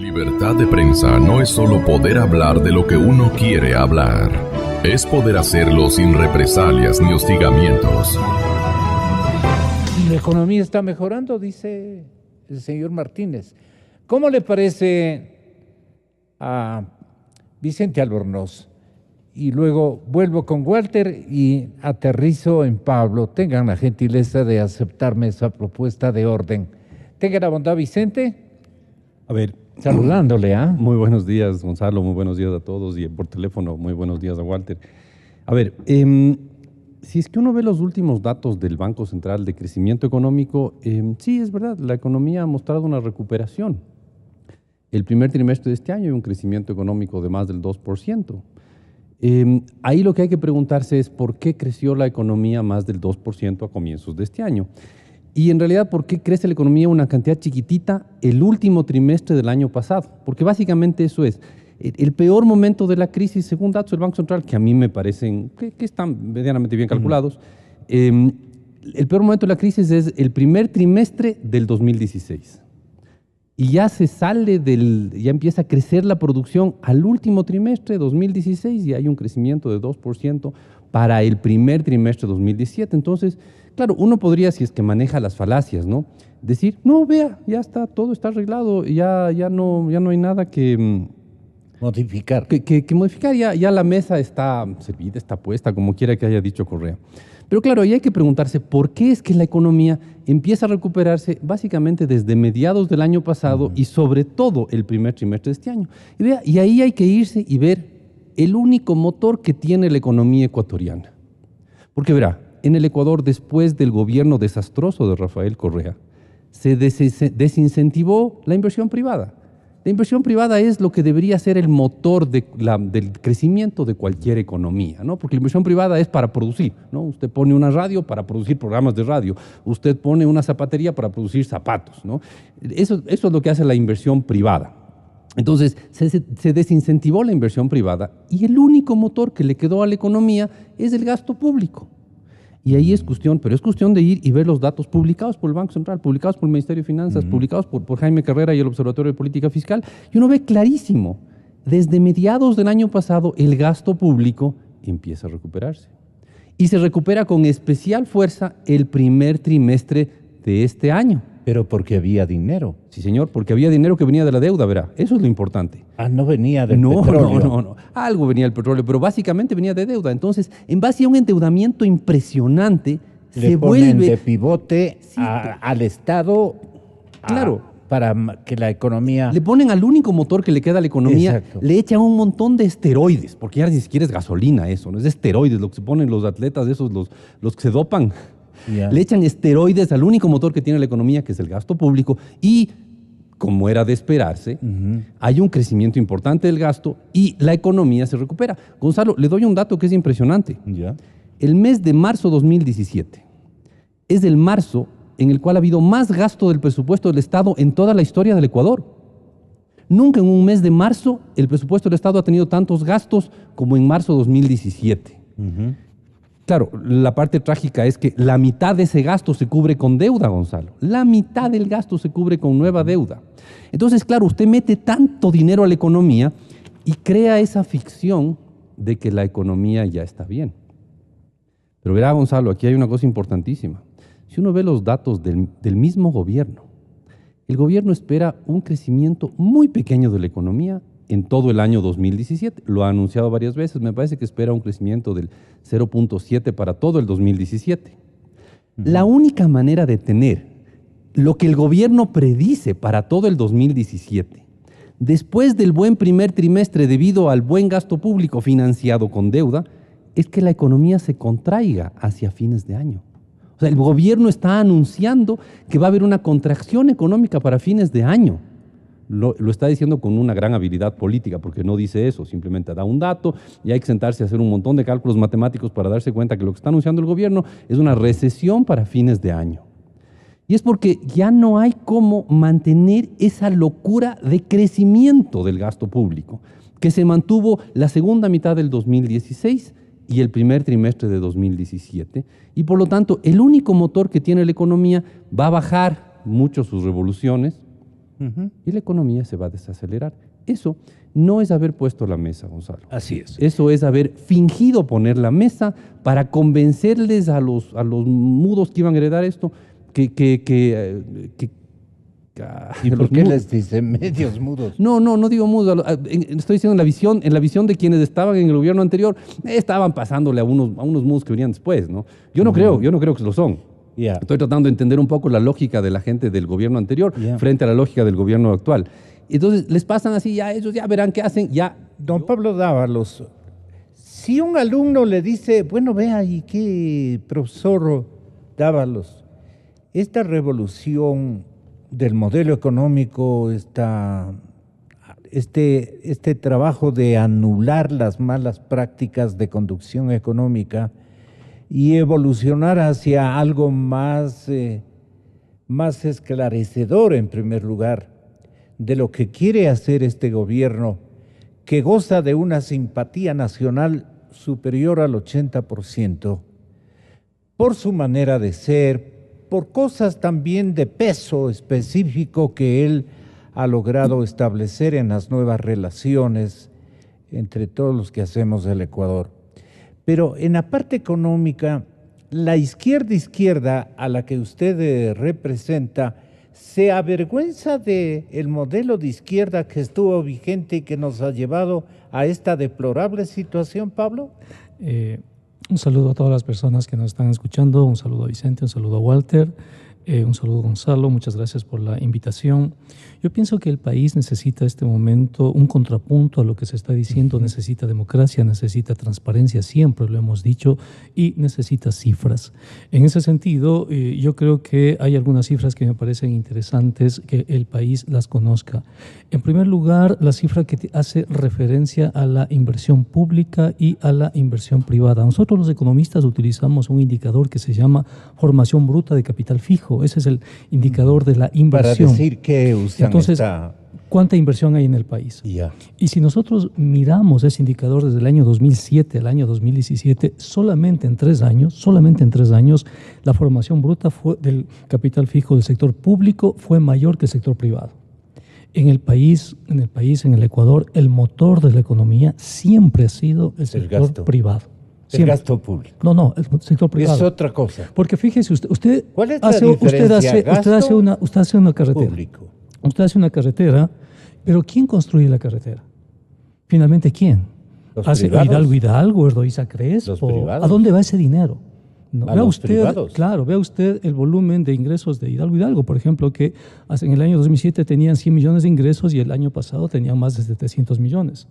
Libertad de prensa no es solo poder hablar de lo que uno quiere hablar, es poder hacerlo sin represalias ni hostigamientos. La economía está mejorando, dice el señor Martínez. ¿Cómo le parece a Vicente Albornoz? Y luego vuelvo con Walter y aterrizo en Pablo. Tengan la gentileza de aceptarme esa propuesta de orden. Tenga la bondad, Vicente. A ver, saludándole, ¿ah? Muy buenos días, Gonzalo, muy buenos días a todos, y por teléfono, muy buenos días a Walter. A ver, si es que uno ve los últimos datos del Banco Central de crecimiento económico, sí, es verdad, la economía ha mostrado una recuperación. El primer trimestre de este año hay un crecimiento económico de más del 2%. Ahí lo que hay que preguntarse es por qué creció la economía más del 2% a comienzos de este año. Y en realidad, ¿por qué crece la economía una cantidad chiquitita el último trimestre del año pasado? Porque básicamente eso es el peor momento de la crisis, según datos del Banco Central, que a mí me parecen que están medianamente bien calculados. El peor momento de la crisis es el primer trimestre del 2016. Y ya se sale ya empieza a crecer la producción al último trimestre de 2016 y hay un crecimiento de 2% para el primer trimestre de 2017. Entonces, claro, uno podría, si es que maneja las falacias, ¿no?, decir, no, vea, ya está, todo está arreglado, ya no hay nada que modificar. Que modificar, ya la mesa está servida, está puesta, como quiera que haya dicho Correa. Pero claro, ahí hay que preguntarse por qué es que la economía empieza a recuperarse básicamente desde mediados del año pasado y sobre todo el primer trimestre de este año. Y ahí hay que irse y ver el único motor que tiene la economía ecuatoriana. Porque verá, en el Ecuador, después del gobierno desastroso de Rafael Correa, se desincentivó la inversión privada. La inversión privada es lo que debería ser el motor del crecimiento de cualquier economía, ¿no? Porque la inversión privada es para producir, ¿no? Usted pone una radio para producir programas de radio, usted pone una zapatería para producir zapatos, ¿no? Eso es lo que hace la inversión privada. Entonces, se desincentivó la inversión privada y el único motor que le quedó a la economía es el gasto público. Y ahí es cuestión de ir y ver los datos publicados por el Banco Central, publicados por el Ministerio de Finanzas, publicados por Jaime Carrera y el Observatorio de Política Fiscal, y uno ve clarísimo, desde mediados del año pasado el gasto público empieza a recuperarse. Y se recupera con especial fuerza el primer trimestre de este año. Pero porque había dinero. Sí, señor, porque había dinero que venía de la deuda, verá. Eso es lo importante. No venía del petróleo. No. Algo venía del petróleo, pero básicamente venía de deuda. Entonces, en base a un endeudamiento impresionante, se vuelve de pivote al Estado. Claro. Para que la economía... Le ponen al único motor que le queda a la economía, Exacto. Le echan un montón de esteroides, porque ya ni siquiera es gasolina eso, no es esteroides, lo que se ponen los atletas esos, los que se dopan. Yeah. Le echan esteroides al único motor que tiene la economía, que es el gasto público, y como era de esperarse, hay un crecimiento importante del gasto y la economía se recupera. Gonzalo, le doy un dato que es impresionante. Yeah. El mes de marzo 2017 es el marzo en el cual ha habido más gasto del presupuesto del Estado en toda la historia del Ecuador. Nunca en un mes de marzo el presupuesto del Estado ha tenido tantos gastos como en marzo 2017. Claro, la parte trágica es que la mitad de ese gasto se cubre con deuda, Gonzalo. La mitad del gasto se cubre con nueva deuda. Entonces, claro, usted mete tanto dinero a la economía y crea esa ficción de que la economía ya está bien. Pero verá, Gonzalo, aquí hay una cosa importantísima. Si uno ve los datos del mismo gobierno, el gobierno espera un crecimiento muy pequeño de la economía en todo el año 2017. Lo ha anunciado varias veces. Me parece que espera un crecimiento del 0.7 para todo el 2017. La única manera de tener lo que el gobierno predice para todo el 2017, después del buen primer trimestre debido al buen gasto público financiado con deuda, es que la economía se contraiga hacia fines de año. O sea, el gobierno está anunciando que va a haber una contracción económica para fines de año. Lo está diciendo con una gran habilidad política, porque no dice eso, simplemente da un dato y hay que sentarse a hacer un montón de cálculos matemáticos para darse cuenta que lo que está anunciando el gobierno es una recesión para fines de año. Y es porque ya no hay cómo mantener esa locura de crecimiento del gasto público, que se mantuvo la segunda mitad del 2016 y el primer trimestre de 2017. Y por lo tanto, el único motor que tiene la economía va a bajar mucho sus revoluciones, y la economía se va a desacelerar. Eso no es haber puesto la mesa, Gonzalo. Así es. Eso es haber fingido poner la mesa para convencerles a los mudos que iban a heredar esto ¿Y por los qué mudos. les dicen medios mudos? No digo mudos. Estoy diciendo en la visión de quienes estaban en el gobierno anterior, estaban pasándole a unos mudos que venían después, ¿no? Yo no creo que lo son. Ya. Estoy tratando de entender un poco la lógica de la gente del gobierno anterior frente a la lógica del gobierno actual. Entonces les pasan así, ya ellos ya verán qué hacen, ya. Don Pablo Dávalos, si un alumno le dice, bueno, vea, ¿y qué, profesor Dávalos? Esta revolución del modelo económico, este trabajo de anular las malas prácticas de conducción económica y evolucionar hacia algo más esclarecedor, en primer lugar, de lo que quiere hacer este gobierno, que goza de una simpatía nacional superior al 80%, por su manera de ser, por cosas también de peso específico que él ha logrado establecer en las nuevas relaciones entre todos los que hacemos el Ecuador. Pero en la parte económica, la izquierda a la que usted representa, ¿se avergüenza del modelo de izquierda que estuvo vigente y que nos ha llevado a esta deplorable situación, Pablo? Un saludo a todas las personas que nos están escuchando, un saludo a Vicente, un saludo a Walter, un saludo a Gonzalo, muchas gracias por la invitación. Yo pienso que el país necesita este momento un contrapunto a lo que se está diciendo, necesita democracia, necesita transparencia, siempre lo hemos dicho, y necesita cifras. En ese sentido, yo creo que hay algunas cifras que me parecen interesantes que el país las conozca. En primer lugar, la cifra que hace referencia a la inversión pública y a la inversión privada. Nosotros los economistas utilizamos un indicador que se llama formación bruta de capital fijo. Ese es el indicador de la inversión. Para decir que usan Entonces, esta... ¿cuánta inversión hay en el país? Ya. Y si nosotros miramos ese indicador desde el año 2007 al año 2017, solamente en 3 años, la formación bruta del capital fijo del sector público fue mayor que el sector privado. En el país, en el Ecuador, el motor de la economía siempre ha sido el sector privado. El gasto público. No, el sector privado. Es otra cosa. Porque fíjese, usted ¿Cuál es la diferencia? Usted hace una carretera. Público. Usted hace una carretera, pero ¿quién construye la carretera? Finalmente, ¿quién? Los privados. Hidalgo, Erdoiza Crespo. Los privados. ¿A dónde va ese dinero? No, a los privados. Claro, vea usted el volumen de ingresos de Hidalgo, por ejemplo, que en el año 2007 tenían 100 millones de ingresos y el año pasado tenían más de 700 millones.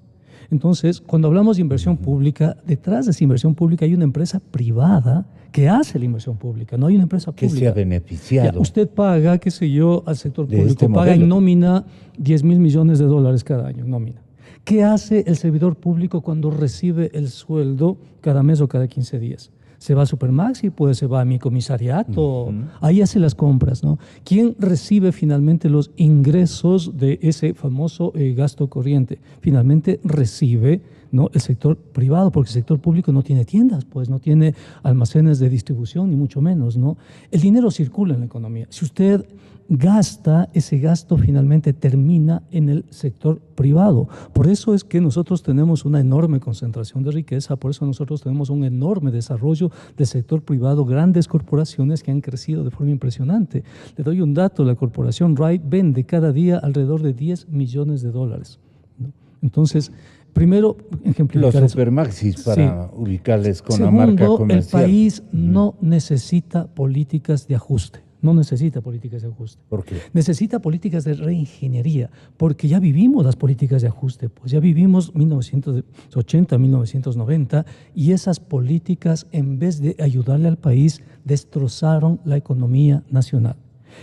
Entonces, cuando hablamos de inversión pública, detrás de esa inversión pública hay una empresa privada que hace la inversión pública, no hay una empresa pública. Que se ha beneficiado. Ya, usted paga, qué sé yo, al sector de público, paga en nómina 10,000 millones de dólares cada año, nómina. ¿Qué hace el servidor público cuando recibe el sueldo cada mes o cada 15 días? Se va a Supermaxi, pues se va a mi comisariato, ahí hace las compras, ¿no? ¿Quién recibe finalmente los ingresos de ese famoso gasto corriente? Finalmente recibe, ¿no?, el sector privado, porque el sector público no tiene tiendas, pues no tiene almacenes de distribución, ni mucho menos, ¿no? El dinero circula en la economía. Si usted gasta, ese gasto finalmente termina en el sector privado. Por eso es que nosotros tenemos una enorme concentración de riqueza, por eso nosotros tenemos un enorme desarrollo del sector privado, grandes corporaciones que han crecido de forma impresionante. Le doy un dato, la corporación Wright vende cada día alrededor de 10 millones de dólares, ¿no? Entonces, primero, ejemplificar los Supermaxis para ubicarles con la marca comercial. El país no necesita políticas de ajuste. No necesita políticas de ajuste. ¿Por qué? Necesita políticas de reingeniería, porque ya vivimos las políticas de ajuste, pues ya vivimos 1980, 1990, y esas políticas, en vez de ayudarle al país, destrozaron la economía nacional.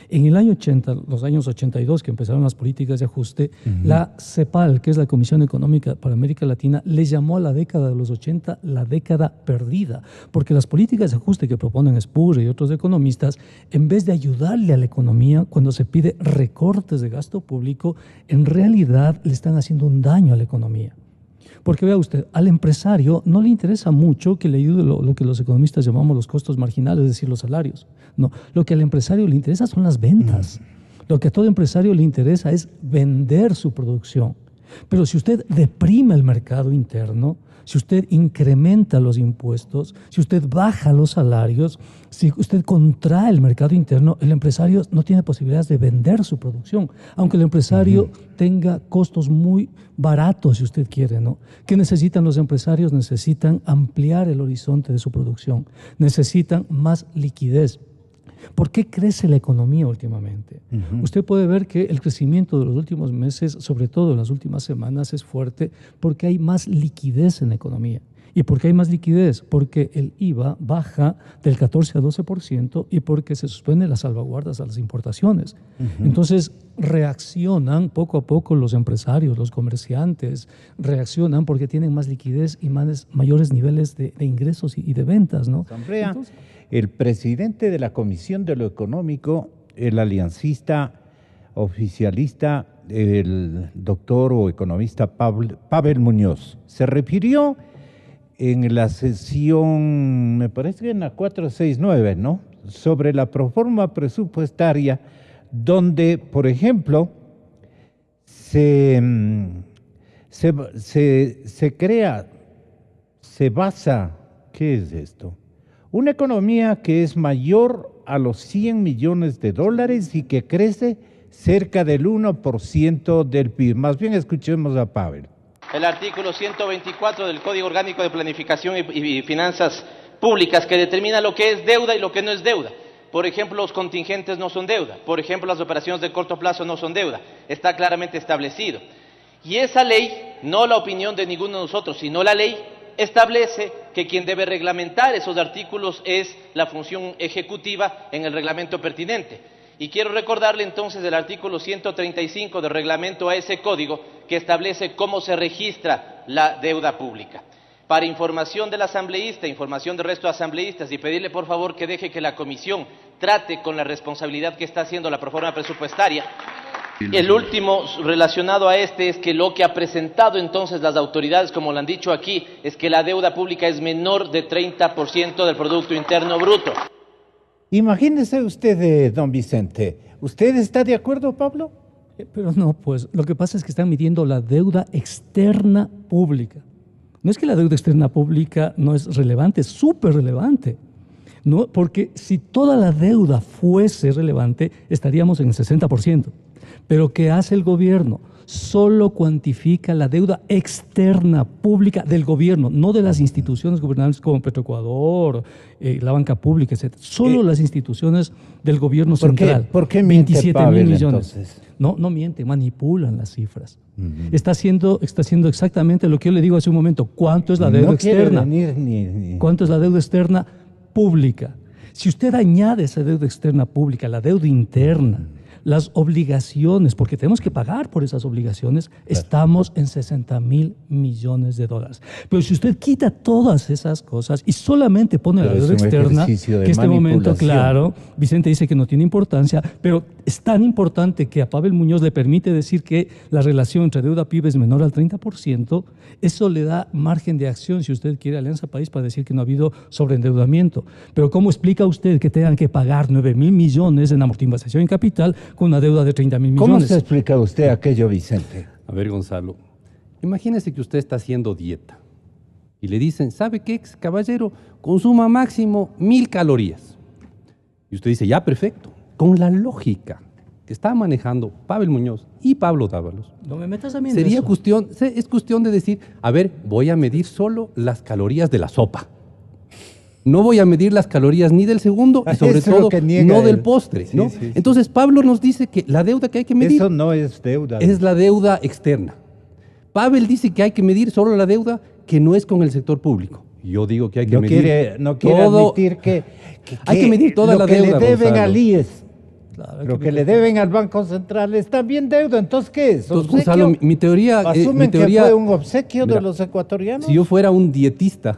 En el año 80, los años 82, que empezaron las políticas de ajuste, la CEPAL, que es la Comisión Económica para América Latina, le llamó a la década de los 80 la década perdida, porque las políticas de ajuste que proponen Spurrier y otros economistas, en vez de ayudarle a la economía cuando se pide recortes de gasto público, en realidad le están haciendo un daño a la economía. Porque vea usted, al empresario no le interesa mucho que le ayude lo que los economistas llamamos los costos marginales, es decir, los salarios. No, lo que al empresario le interesa son las ventas. Lo que a todo empresario le interesa es vender su producción. Pero si usted deprime el mercado interno, si usted incrementa los impuestos, si usted baja los salarios, si usted contrae el mercado interno, el empresario no tiene posibilidades de vender su producción, aunque el empresario tenga costos muy baratos, si usted quiere, ¿no? ¿Qué necesitan los empresarios? Necesitan ampliar el horizonte de su producción, necesitan más liquidez. ¿Por qué crece la economía últimamente? Usted puede ver que el crecimiento de los últimos meses, sobre todo en las últimas semanas, es fuerte porque hay más liquidez en la economía. ¿Y por qué hay más liquidez? Porque el IVA baja del 14 a 12% y porque se suspenden las salvaguardas a las importaciones. Entonces reaccionan poco a poco los empresarios, los comerciantes, reaccionan porque tienen más liquidez y mayores niveles de ingresos y de ventas, ¿no? Entonces, el presidente de la Comisión de lo Económico, el aliancista oficialista, el doctor o economista Pavel Muñoz, se refirió en la sesión, me parece que en la 469, ¿no?, sobre la proforma presupuestaria, donde, por ejemplo, se basa, ¿qué es esto? Una economía que es mayor a los 100 millones de dólares y que crece cerca del 1% del PIB. Más bien escuchemos a Pavel. El artículo 124 del Código Orgánico de Planificación y Finanzas Públicas, que determina lo que es deuda y lo que no es deuda. Por ejemplo, los contingentes no son deuda. Por ejemplo, las operaciones de corto plazo no son deuda. Está claramente establecido. Y esa ley, no la opinión de ninguno de nosotros, sino la ley, establece que quien debe reglamentar esos artículos es la función ejecutiva en el reglamento pertinente. Y quiero recordarle entonces el artículo 135 del reglamento a ese código que establece cómo se registra la deuda pública. Para información del asambleísta, información del resto de asambleístas, y pedirle por favor que deje que la comisión trate con la responsabilidad que está haciendo la proforma presupuestaria. El último relacionado a este es que lo que ha presentado entonces las autoridades, como lo han dicho aquí, es que la deuda pública es menor de 30% del Producto Interno Bruto. Imagínese usted, don Vicente, ¿usted está de acuerdo, Pablo? Pero no, pues lo que pasa es que están midiendo la deuda externa pública. No es que la deuda externa pública no es relevante, es súper relevante. No, porque si toda la deuda fuese relevante, estaríamos en el 60%. Pero ¿qué hace el gobierno? Solo cuantifica la deuda externa pública del gobierno, no de las instituciones gubernamentales como Petroecuador, la banca pública, etc. Solo las instituciones del gobierno central. ¿Por qué miente 27.000 millones. Entonces? No miente, manipulan las cifras. Está haciendo exactamente lo que yo le digo hace un momento. ¿Cuánto es la deuda externa? ¿Cuánto es la deuda externa pública? Si usted añade esa deuda externa pública, la deuda interna, las obligaciones, porque tenemos que pagar por esas obligaciones, estamos en 60.000 millones de dólares. Pero si usted quita todas esas cosas y solamente pone la deuda externa, que en este momento, claro, Vicente dice que no tiene importancia, pero es tan importante que a Pavel Muñoz le permite decir que la relación entre deuda-PIB es menor al 30%, eso le da margen de acción, si usted quiere, a Alianza País para decir que no ha habido sobreendeudamiento. Pero ¿cómo explica usted que tengan que pagar 9.000 millones en amortización en capital con una deuda de 30.000 millones? ¿Cómo se explica usted aquello, Vicente? A ver, Gonzalo, imagínese que usted está haciendo dieta y le dicen, ¿sabe qué, caballero? Consuma máximo 1.000 calorías. Y usted dice, ya, perfecto. Con la lógica que está manejando Pavel Muñoz y Pablo Dávalos, no me metas a mí en sería eso. es cuestión de decir, a ver, voy a medir solo las calorías de la sopa. No voy a medir las calorías ni del segundo y sobre todo no del postre, ¿no? Sí. Entonces Pablo nos dice que la deuda que hay que medir Eso no es deuda. es la deuda externa. Pavel dice que hay que medir solo la deuda que no es con el sector público. Yo digo que hay que medir no quiere admitir que hay que medir toda la deuda, lo que le deben Gonzalo. al IES, Claro, lo que le deben al Banco Central es también deuda. Entonces, ¿qué es? Entonces, Gonzalo, mi teoría... ¿Asumen que fue un obsequio de los ecuatorianos? Si yo fuera un dietista,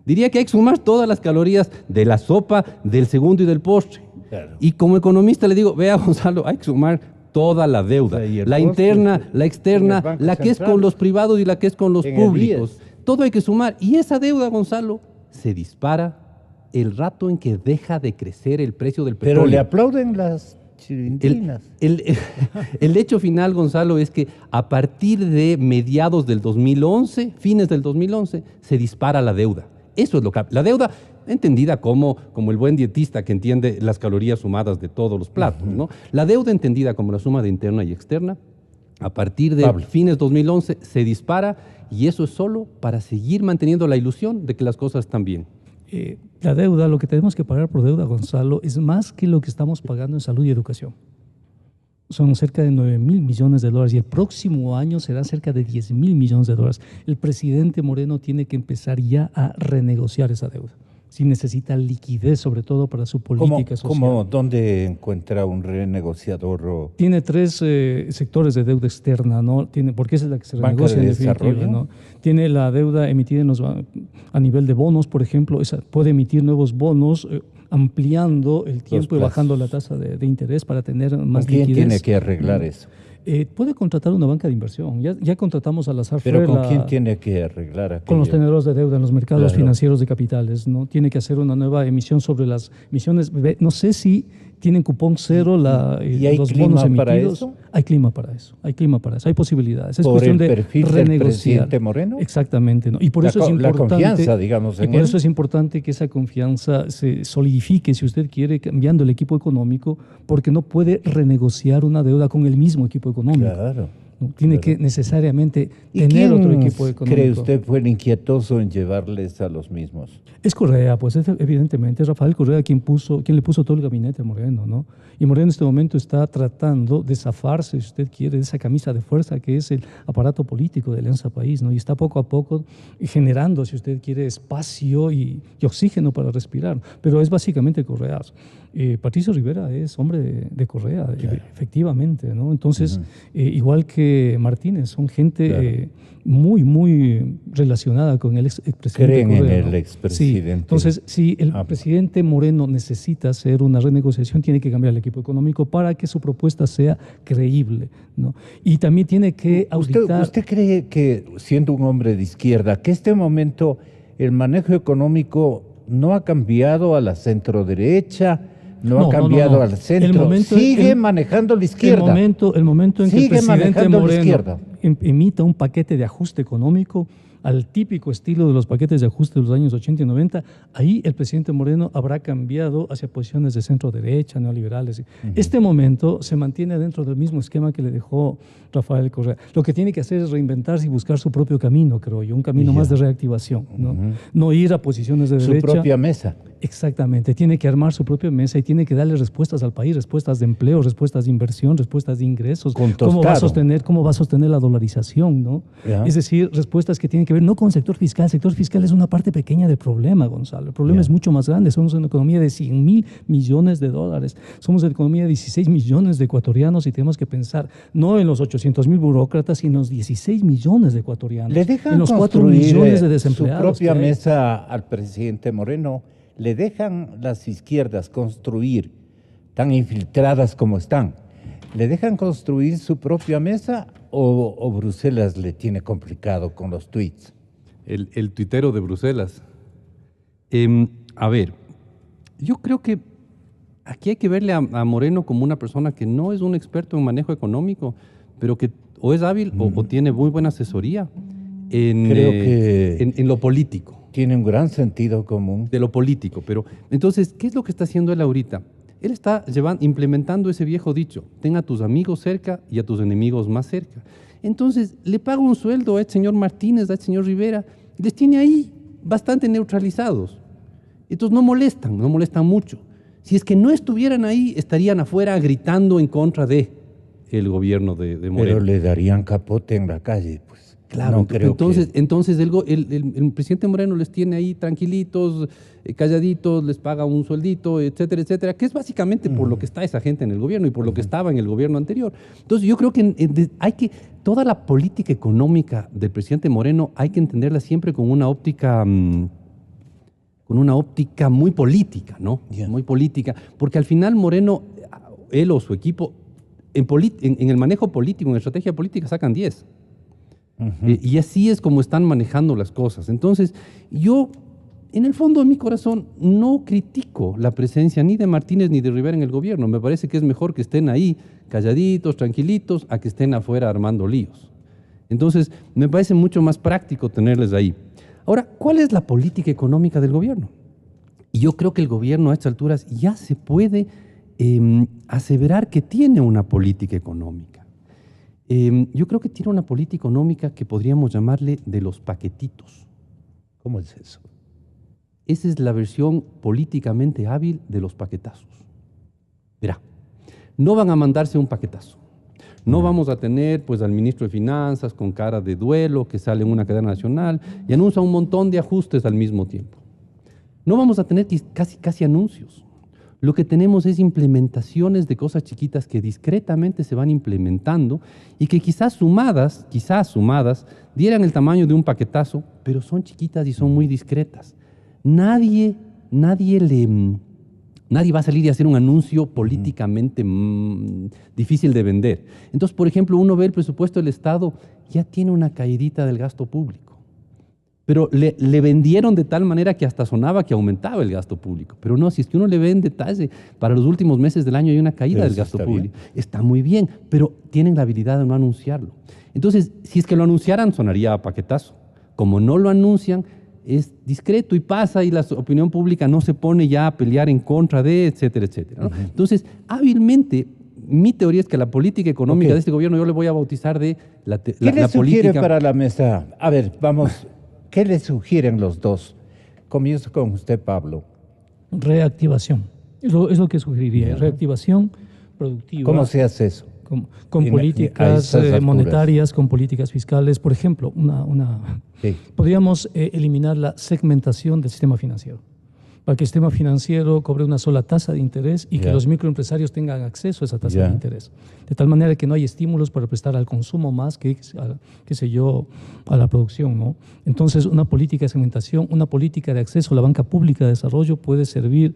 diría que hay que sumar todas las calorías de la sopa, del segundo y del postre. Claro. Y como economista le digo, vea, Gonzalo, hay que sumar toda la deuda, O sea, y el la postre, interna, la en externa, el Banco la que es Central, con los privados y la que es con los en el públicos. IES. Todo hay que sumar. Y esa deuda, Gonzalo, se dispara el rato en que deja de crecer el precio del petróleo. Pero le aplauden las chirindinas. El hecho final, Gonzalo, es que a partir de mediados del 2011, fines del 2011, se dispara la deuda. Eso es lo que... La deuda entendida como el buen dietista que entiende las calorías sumadas de todos los platos, ¿no? La deuda entendida como la suma de interna y externa, a partir de fines 2011 se dispara, y eso es solo para seguir manteniendo la ilusión de que las cosas están bien. La deuda, lo que tenemos que pagar por deuda, Gonzalo, es más que lo que estamos pagando en salud y educación. Son cerca de 9.000 millones de dólares y el próximo año será cerca de 10.000 millones de dólares. El presidente Moreno tiene que empezar ya a renegociar esa deuda. Si necesita liquidez, sobre todo para su política social. ¿Dónde encuentra un renegociador? Tiene tres sectores de deuda externa, ¿no? Porque esa es la que se renegocia en definitiva, ¿no? Tiene la deuda emitida a nivel de bonos, por ejemplo, puede emitir nuevos bonos ampliando el tiempo y bajando la tasa de interés para tener más liquidez. ¿Quién tiene que arreglar eso? Puede contratar una banca de inversión. Ya contratamos a la SARFRE. ¿Pero con quién tiene que arreglar aquello? Con los tenedores de deuda en los mercados financieros de capitales, ¿no? Tiene que hacer una nueva emisión sobre las emisiones. No sé si tienen cupón cero ¿Y hay los clima bonos emitidos. para eso? Hay clima para eso. Hay posibilidades. Es ¿Por cuestión el de perfil renegociar. del presidente Moreno? Exactamente, ¿no? Y por eso es importante. La confianza, digamos, y por eso es importante que esa confianza se solidifique, si usted quiere, cambiando el equipo económico, porque no puede renegociar una deuda con el mismo equipo económico. Claro. ¿No? Tiene que necesariamente tener otro equipo económico. ¿Cree usted fue el inquietoso en llevarles a los mismos? Es Correa, pues evidentemente es Rafael Correa quien le puso todo el gabinete a Moreno, ¿no? Y Moreno en este momento está tratando de zafarse, si usted quiere, de esa camisa de fuerza que es el aparato político de Alianza País, ¿no? Y está poco a poco generando, si usted quiere, espacio y oxígeno para respirar. Pero es básicamente Correa. Patricio Rivera es hombre de Correa, efectivamente, ¿no? Entonces, igual que Martínez, son gente muy, muy relacionada con el expresidente Creen Correa, en el expresidente. Sí. Entonces, si el presidente Moreno necesita hacer una renegociación, tiene que cambiar el equipo económico para que su propuesta sea creíble, ¿no? Y también tiene que auditar... ¿Usted cree que, siendo un hombre de izquierda, que este momento el manejo económico no ha cambiado a la centro-derecha, no ha cambiado al centro, sigue manejando la izquierda? El momento en que el presidente Moreno emita un paquete de ajuste económico al típico estilo de los paquetes de ajuste de los años 80 y 90, ahí el presidente Moreno habrá cambiado hacia posiciones de centro-derecha, neoliberales. Este momento se mantiene dentro del mismo esquema que le dejó Rafael Correa. Lo que tiene que hacer es reinventarse y buscar su propio camino, creo yo, un camino más de reactivación, ¿no? No ir a posiciones de derecha. Su propia mesa. Exactamente, tiene que armar su propia mesa y tiene que darle respuestas al país, respuestas de empleo, respuestas de inversión, respuestas de ingresos. ¿Cómo va a sostener la dolarización, ¿no? Es decir, respuestas que tienen que ver no con el sector fiscal. El sector fiscal es una parte pequeña del problema, Gonzalo. El problema es mucho más grande. Somos una economía de 100.000 millones de dólares. Somos una economía de 16 millones de ecuatorianos y tenemos que pensar no en los 800.000 burócratas, sino en los 16 millones de ecuatorianos. ¿Le dejan en los 4 millones de desempleados. Su propia mesa al presidente Moreno? ¿Le dejan las izquierdas construir, tan infiltradas como están, le dejan construir su propia mesa o Bruselas le tiene complicado con los tweets? El tuitero de Bruselas. A ver, yo creo que aquí hay que verle a Moreno como una persona que no es un experto en manejo económico, pero que o es hábil o tiene muy buena asesoría en lo político. Tiene un gran sentido común. De lo político, pero entonces, ¿qué es lo que está haciendo él ahorita? Él está implementando ese viejo dicho, ten a tus amigos cerca y a tus enemigos más cerca. Entonces, le paga un sueldo a este señor Martínez, a este señor Rivera, y les tiene ahí bastante neutralizados. Entonces no molestan mucho. Si es que no estuvieran ahí, estarían afuera gritando en contra de el gobierno de Moreno. Pero le darían capote en la calle, pues. Claro, no creo entonces el presidente Moreno les tiene ahí tranquilitos, calladitos, les paga un sueldito, etcétera, etcétera, que es básicamente por lo que está esa gente en el gobierno y por lo que estaba en el gobierno anterior. Entonces yo creo que toda la política económica del presidente Moreno hay que entenderla siempre con una óptica muy política, ¿no? Muy política, porque al final Moreno, él o su equipo, en el manejo político, en estrategia política, sacan 10. Y así es como están manejando las cosas. Entonces, yo en el fondo de mi corazón no critico la presencia ni de Martínez ni de Rivera en el gobierno. Me parece que es mejor que estén ahí calladitos, tranquilitos, a que estén afuera armando líos. Entonces, me parece mucho más práctico tenerles ahí. Ahora, ¿cuál es la política económica del gobierno? Y yo creo que el gobierno a estas alturas ya se puede aseverar que tiene una política económica. Yo creo que tiene una política económica que podríamos llamarle de los paquetitos. ¿Cómo es eso? Esa es la versión políticamente hábil de los paquetazos. Verá, no van a mandarse un paquetazo. No vamos a tener pues al ministro de Finanzas con cara de duelo que sale en una cadena nacional y anuncia un montón de ajustes al mismo tiempo. No vamos a tener casi anuncios. Lo que tenemos es implementaciones de cosas chiquitas que discretamente se van implementando y que quizás sumadas, dieran el tamaño de un paquetazo, pero son chiquitas y son muy discretas. Nadie va a salir y hacer un anuncio políticamente difícil de vender. Entonces, por ejemplo, uno ve el presupuesto del Estado, ya tiene una caidita del gasto público. Pero le vendieron de tal manera que hasta sonaba que aumentaba el gasto público. Pero no, si es que uno le ve en detalle, para los últimos meses del año hay una caída del gasto público. Está muy bien, pero tienen la habilidad de no anunciarlo. Entonces, si es que lo anunciaran, sonaría a paquetazo. Como no lo anuncian, es discreto y pasa y la opinión pública no se pone ya a pelear en contra de, etcétera, etcétera, ¿no? Entonces, hábilmente, mi teoría es que la política económica de este gobierno yo le voy a bautizar de la política... ¿Qué le sugiere para la mesa? A ver, vamos... ¿Qué le sugieren los dos? Comienzo con usted, Pablo. Reactivación. Es lo que sugeriría. Reactivación productiva. ¿Cómo se hace eso? Con políticas monetarias, con políticas fiscales. Por ejemplo, podríamos eliminar la segmentación del sistema financiero, para que el sistema financiero cobre una sola tasa de interés y que los microempresarios tengan acceso a esa tasa de interés. De tal manera que no hay estímulos para prestar al consumo más que, a la producción, ¿no? Entonces, una política de segmentación, una política de acceso a la banca pública de desarrollo puede servir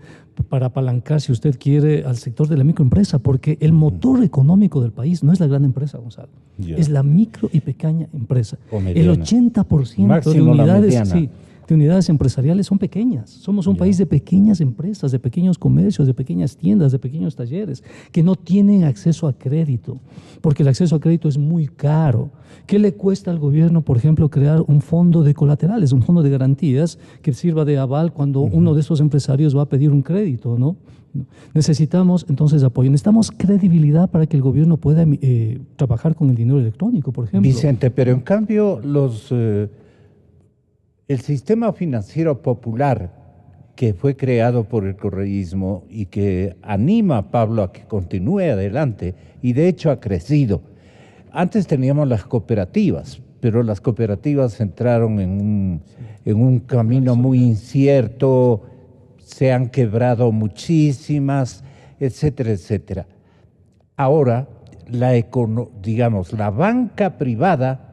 para apalancar, si usted quiere, al sector de la microempresa, porque el motor económico del país no es la gran empresa, Gonzalo, es la micro y pequeña empresa. El 80% de unidades... de unidades empresariales son pequeñas. Somos un país de pequeñas empresas, de pequeños comercios, de pequeñas tiendas, de pequeños talleres, que no tienen acceso a crédito, porque el acceso a crédito es muy caro. ¿Qué le cuesta al gobierno, por ejemplo, crear un fondo de colaterales, un fondo de garantías que sirva de aval cuando uno de esos empresarios va a pedir un crédito, ¿no? Necesitamos entonces apoyo, necesitamos credibilidad para que el gobierno pueda trabajar con el dinero electrónico, por ejemplo. Vicente, pero en cambio el sistema financiero popular que fue creado por el correísmo y que anima a Pablo a que continúe adelante, y de hecho ha crecido. Antes teníamos las cooperativas, pero las cooperativas entraron en un camino muy incierto, se han quebrado muchísimas, etcétera, etcétera. Ahora, la banca privada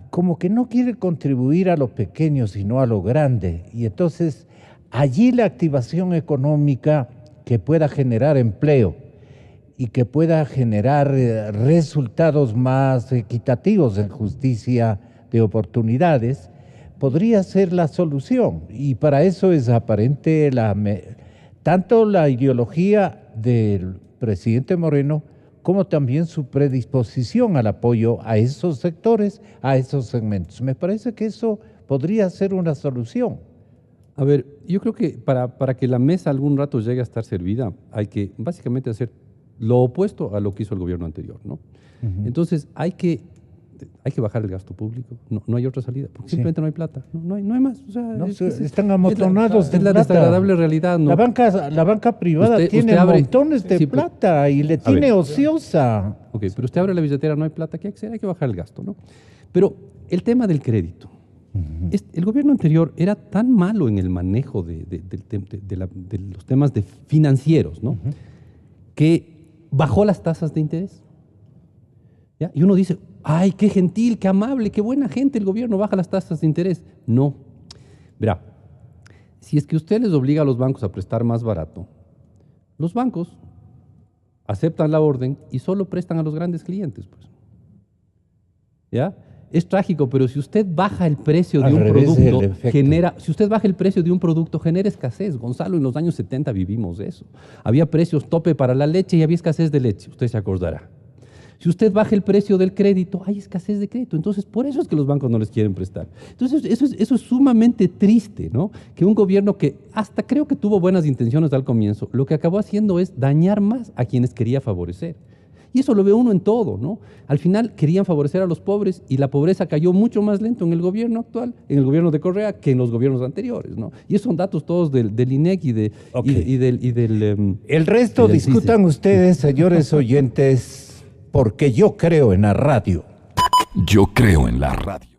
como que no quiere contribuir a lo pequeño, sino a lo grande. Y entonces, allí la activación económica que pueda generar empleo y que pueda generar resultados más equitativos en justicia de oportunidades, podría ser la solución. Y para eso es aparente tanto la ideología del presidente Moreno como también su predisposición al apoyo a esos sectores, a esos segmentos. Me parece que eso podría ser una solución. A ver, yo creo que para que la mesa algún rato llegue a estar servida, hay que básicamente hacer lo opuesto a lo que hizo el gobierno anterior, ¿no? Entonces, hay que bajar el gasto público, no hay otra salida, porque simplemente no hay plata, no hay más. O sea, están amotonados de plata. Es la desagradable realidad, ¿no? La banca privada tiene montones de plata y le tiene ociosa. Ok, pero usted abre la billetera, no hay plata, ¿qué hay que hacer? Hay que bajar el gasto, ¿no? Pero el tema del crédito, el gobierno anterior era tan malo en el manejo de los temas financieros, ¿no? Que bajó las tasas de interés. ¿Ya? Y uno dice, ¡ay, qué gentil, qué amable, qué buena gente! El gobierno baja las tasas de interés. No. Verá, si es que usted les obliga a los bancos a prestar más barato, los bancos aceptan la orden y solo prestan a los grandes clientes, pues. ¿Ya? Es trágico, pero si usted baja el precio de Al un revés producto, del efecto. si usted baja el precio de un producto, genera escasez. Gonzalo, en los años 70 vivimos eso. Había precios tope para la leche y había escasez de leche, usted se acordará. Si usted baja el precio del crédito, hay escasez de crédito. Entonces, por eso es que los bancos no les quieren prestar. Entonces, eso es sumamente triste, ¿no? Que un gobierno que hasta creo que tuvo buenas intenciones al comienzo, lo que acabó haciendo es dañar más a quienes quería favorecer. Y eso lo ve uno en todo, ¿no? Al final querían favorecer a los pobres y la pobreza cayó mucho más lento en el gobierno actual, en el gobierno de Correa, que en los gobiernos anteriores, ¿no? Y esos son datos todos del INEC y del El resto y del discutan CICE. ustedes, señores oyentes, porque yo creo en la radio. Yo creo en la radio.